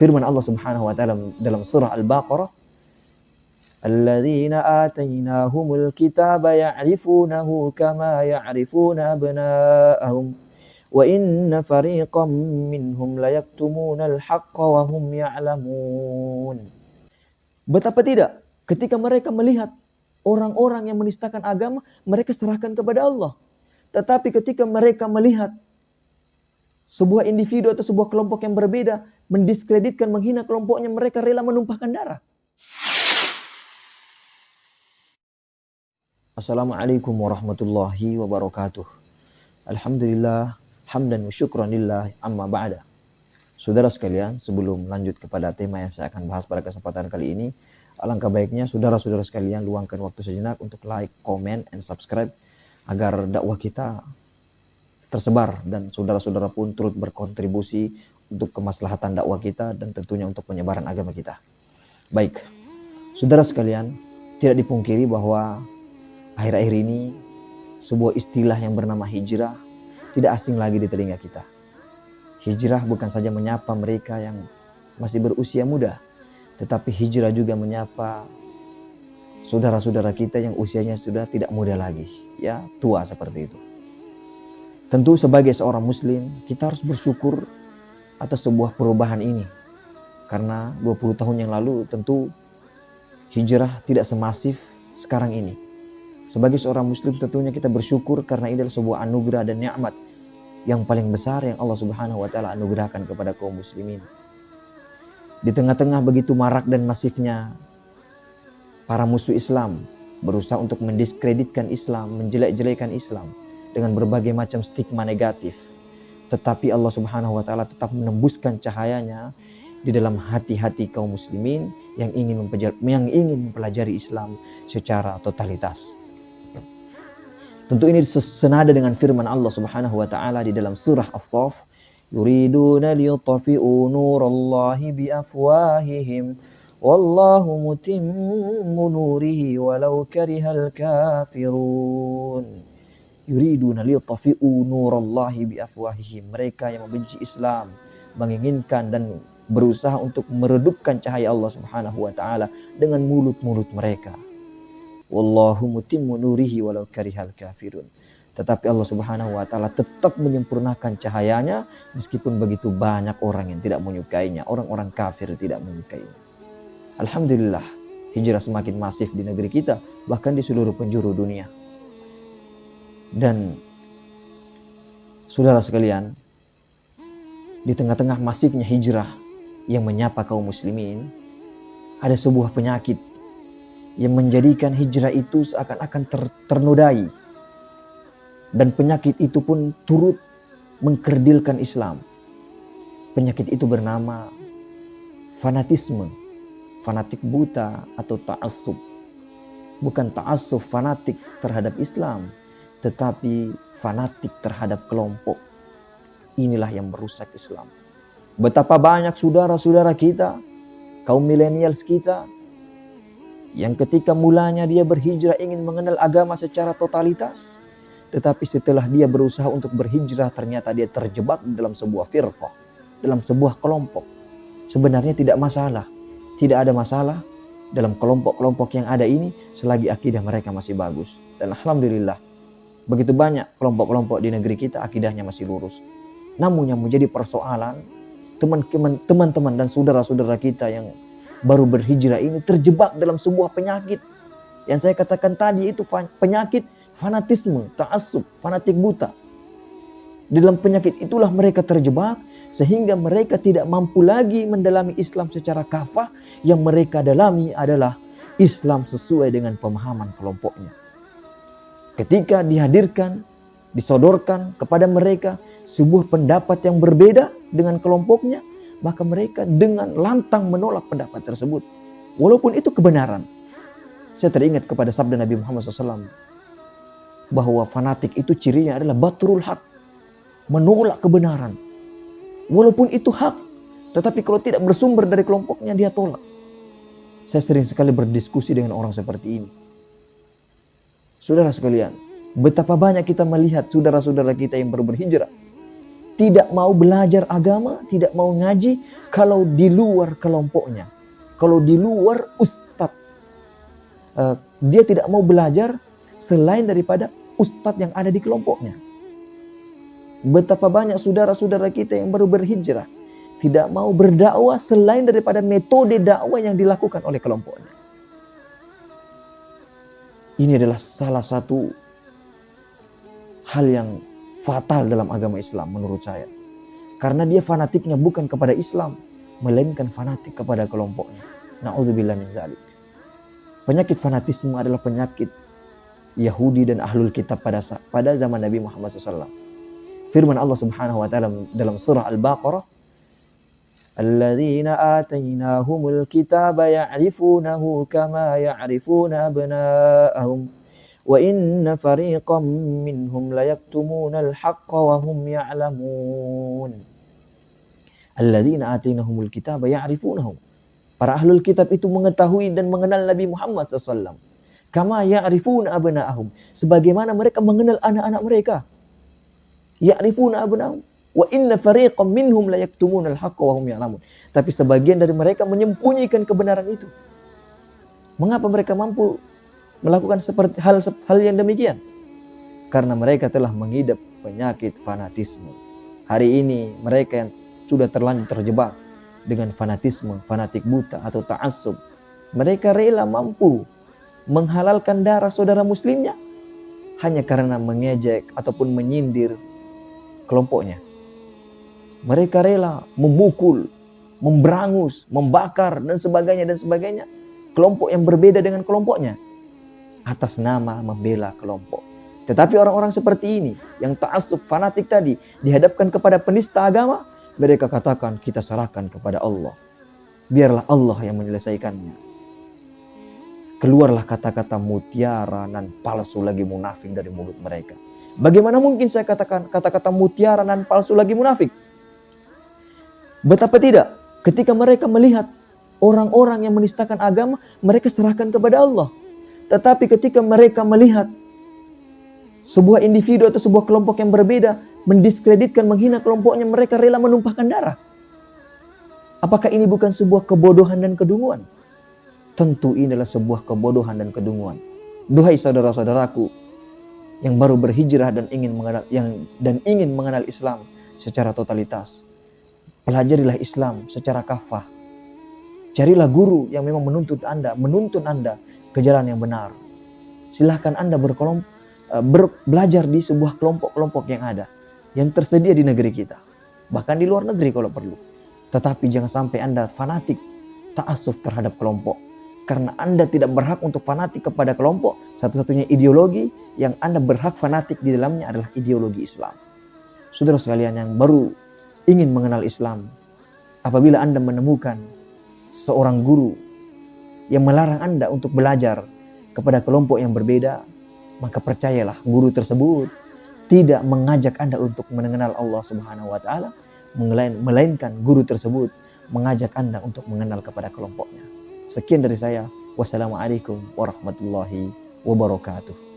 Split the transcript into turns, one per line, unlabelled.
Firman Allah Subhanahu wa taala dalam surah Al-Baqarah, "Alladzina atainahumul kitaba ya'rifunahu kama ya'rifuna abna'ahum wa inna fariqam minhum layaktumunal haqqa wa hum ya'lamun." Betapa tidak ketika mereka melihat orang-orang yang menistakan agama, mereka serahkan kepada Allah. Tetapi ketika mereka melihat sebuah individu atau sebuah kelompok yang berbeda mendiskreditkan, menghina kelompoknya, mereka rela menumpahkan darah. Assalamualaikum warahmatullahi wabarakatuh. Alhamdulillah, hamdan wa syukran lillah, amma ba'da. Saudara sekalian, sebelum lanjut kepada tema yang saya akan bahas pada kesempatan kali ini, alangkah baiknya saudara-saudara sekalian luangkan waktu sejenak untuk like, comment, and subscribe agar dakwah kita tersebar dan saudara-saudara pun turut berkontribusi untuk kemaslahatan dakwah kita dan tentunya untuk penyebaran agama kita. Baik, saudara sekalian, tidak dipungkiri bahwa akhir-akhir ini sebuah istilah yang bernama hijrah tidak asing lagi di telinga kita. Hijrah bukan saja menyapa mereka yang masih berusia muda, tetapi hijrah juga menyapa saudara-saudara kita yang usianya sudah tidak muda lagi, ya, tua seperti itu. Tentu sebagai seorang muslim, kita harus bersyukur atas sebuah perubahan ini. Karena 20 tahun yang lalu tentu hijrah tidak semasif sekarang ini. Sebagai seorang muslim tentunya kita bersyukur karena ini adalah sebuah anugerah dan nikmat yang paling besar yang Allah Subhanahu wa taala anugerahkan kepada kaum muslimin. Di tengah-tengah begitu marak dan masifnya para musuh Islam berusaha untuk mendiskreditkan Islam, menjelek-jelekan Islam dengan berbagai macam stigma negatif. Tetapi Allah Subhanahu wa taala tetap menembuskan cahayanya di dalam hati-hati kaum muslimin yang ingin mempelajari Islam secara totalitas. Tentu ini senada dengan firman Allah Subhanahu wa taala di dalam surah As-Saff, "Yuriduna liyutfi'u nurallahi biafwahihim wallahu mutimmu nurihi walau karihal kafirun." Yuriduna liyutfi'u nurallahi biafwahihim. Mereka yang membenci Islam, menginginkan dan berusaha untuk meredupkan cahaya Allah Subhanahu wa taala dengan mulut-mulut mereka. Wallahu mutimmu nurihi walau karihal kafirun. Tetapi Allah Subhanahu wa taala tetap menyempurnakan cahayanya meskipun begitu banyak orang yang tidak menyukainya, orang-orang kafir tidak menyukainya. Alhamdulillah, hijrah semakin masif di negeri kita, bahkan di seluruh penjuru dunia. Dan saudara sekalian, di tengah-tengah masifnya hijrah yang menyapa kaum muslimin, ada sebuah penyakit yang menjadikan hijrah itu seakan-akan ternodai. Dan penyakit itu pun turut mengkerdilkan Islam. Penyakit itu bernama fanatisme, fanatik buta atau ta'assub. Bukan ta'assub fanatik terhadap Islam, tetapi fanatik terhadap kelompok. Inilah yang merusak Islam. Betapa banyak saudara-saudara kita, kaum milenials kita, yang ketika mulanya dia berhijrah ingin mengenal agama secara totalitas, tetapi setelah dia berusaha untuk berhijrah ternyata dia terjebak dalam sebuah firqah, dalam sebuah kelompok. Sebenarnya tidak masalah, tidak ada masalah dalam kelompok-kelompok yang ada ini selagi akidah mereka masih bagus. Dan alhamdulillah, begitu banyak kelompok-kelompok di negeri kita akidahnya masih lurus. Namun yang menjadi persoalan, teman-teman dan saudara-saudara kita yang baru berhijrah ini terjebak dalam sebuah penyakit. Yang saya katakan tadi itu penyakit fanatisme, ta'assub, fanatik buta. Di dalam penyakit itulah mereka terjebak sehingga mereka tidak mampu lagi mendalami Islam secara kafah. Yang mereka dalami adalah Islam sesuai dengan pemahaman kelompoknya. Ketika dihadirkan, disodorkan kepada mereka sebuah pendapat yang berbeda dengan kelompoknya, maka mereka dengan lantang menolak pendapat tersebut. Walaupun itu kebenaran. Saya teringat kepada sabda Nabi Muhammad SAW. Bahwa fanatik itu cirinya adalah batrul haq. Menolak kebenaran. Walaupun itu hak. Tetapi kalau tidak bersumber dari kelompoknya, dia tolak. Saya sering sekali berdiskusi dengan orang seperti ini. Saudara sekalian, betapa banyak kita melihat saudara-saudara kita yang baru berhijrah. tidak mau belajar agama, tidak mau ngaji kalau di luar kelompoknya. Kalau di luar ustadz. Dia tidak mau belajar selain daripada ustadz yang ada di kelompoknya. Betapa banyak saudara-saudara kita yang baru berhijrah tidak mau berdakwah selain daripada metode dakwah yang dilakukan oleh kelompoknya. Ini adalah salah satu hal yang fatal dalam agama Islam menurut saya. Karena dia fanatiknya bukan kepada Islam, melainkan fanatik kepada kelompoknya. Na'udzubillah min dzalik. Penyakit fanatisme adalah penyakit Yahudi dan Ahlul Kitab pada zaman Nabi Muhammad SAW. Firman Allah Subhanahu wa taala dalam surah Al-Baqarah, "Alladzina atainahumul kitaba ya'rifunahu kama ya'rifuna abna'ahum wa inna fariqam minhum layaktumunal haqqa wa hum ya'lamun." Alladzina atainahumul kitaba ya'rifunahu. Para ahlul kitab itu mengetahui dan mengenal Nabi Muhammad SAW. Kama ya'rifuna abna'ahum. Sebagaimana mereka mengenal anak-anak mereka. Ya'rifuna abna'ahum. Wa inna fariqam minhum la yaktumunal haqqa wa hum ya'lamun. Tapi sebagian dari mereka menyembunyikan kebenaran itu. Mengapa mereka mampu melakukan seperti hal yang demikian? Karena mereka telah mengidap penyakit fanatisme. Hari ini mereka yang sudah terlanjur terjebak dengan fanatisme, fanatik buta atau ta'assub. Mereka rela mampu menghalalkan darah saudara muslimnya hanya karena mengejek ataupun menyindir kelompoknya. Mereka rela memukul, memberangus, membakar dan sebagainya kelompok yang berbeda dengan kelompoknya atas nama membela kelompok. Tetapi orang-orang seperti ini yang ta'assub fanatik tadi dihadapkan kepada penista agama, mereka katakan kita serahkan kepada Allah. Biarlah Allah yang menyelesaikannya. Keluarlah kata-kata mutiara dan palsu lagi munafik dari mulut mereka. Bagaimana mungkin saya katakan kata-kata mutiara dan palsu lagi munafik? Betapa tidak, ketika mereka melihat orang-orang yang menistakan agama, mereka serahkan kepada Allah. Tetapi ketika mereka melihat sebuah individu atau sebuah kelompok yang berbeda mendiskreditkan, menghina kelompoknya, mereka rela menumpahkan darah. Apakah ini bukan sebuah kebodohan dan kedunguan? Tentu ini adalah sebuah kebodohan dan kedunguan. Duhai saudara-saudaraku yang baru berhijrah dan ingin mengenal Islam secara totalitas. Pelajarilah Islam secara kafah. Carilah guru yang memang menuntun Anda ke jalan yang benar. Silahkan Anda belajar di sebuah kelompok-kelompok yang ada, yang tersedia di negeri kita. Bahkan di luar negeri kalau perlu. Tetapi jangan sampai Anda fanatik, ta'assuf terhadap kelompok. Karena Anda tidak berhak untuk fanatik kepada kelompok. Satu-satunya ideologi yang Anda berhak fanatik di dalamnya adalah ideologi Islam. Saudara sekalian yang baru ingin mengenal Islam, apabila Anda menemukan seorang guru yang melarang Anda untuk belajar kepada kelompok yang berbeda, maka percayalah guru tersebut tidak mengajak Anda untuk mengenal Allah Subhanahu wa taala, melainkan guru tersebut mengajak Anda untuk mengenal kepada kelompoknya. Sekian dari saya. Wassalamualaikum warahmatullahi wabarakatuh.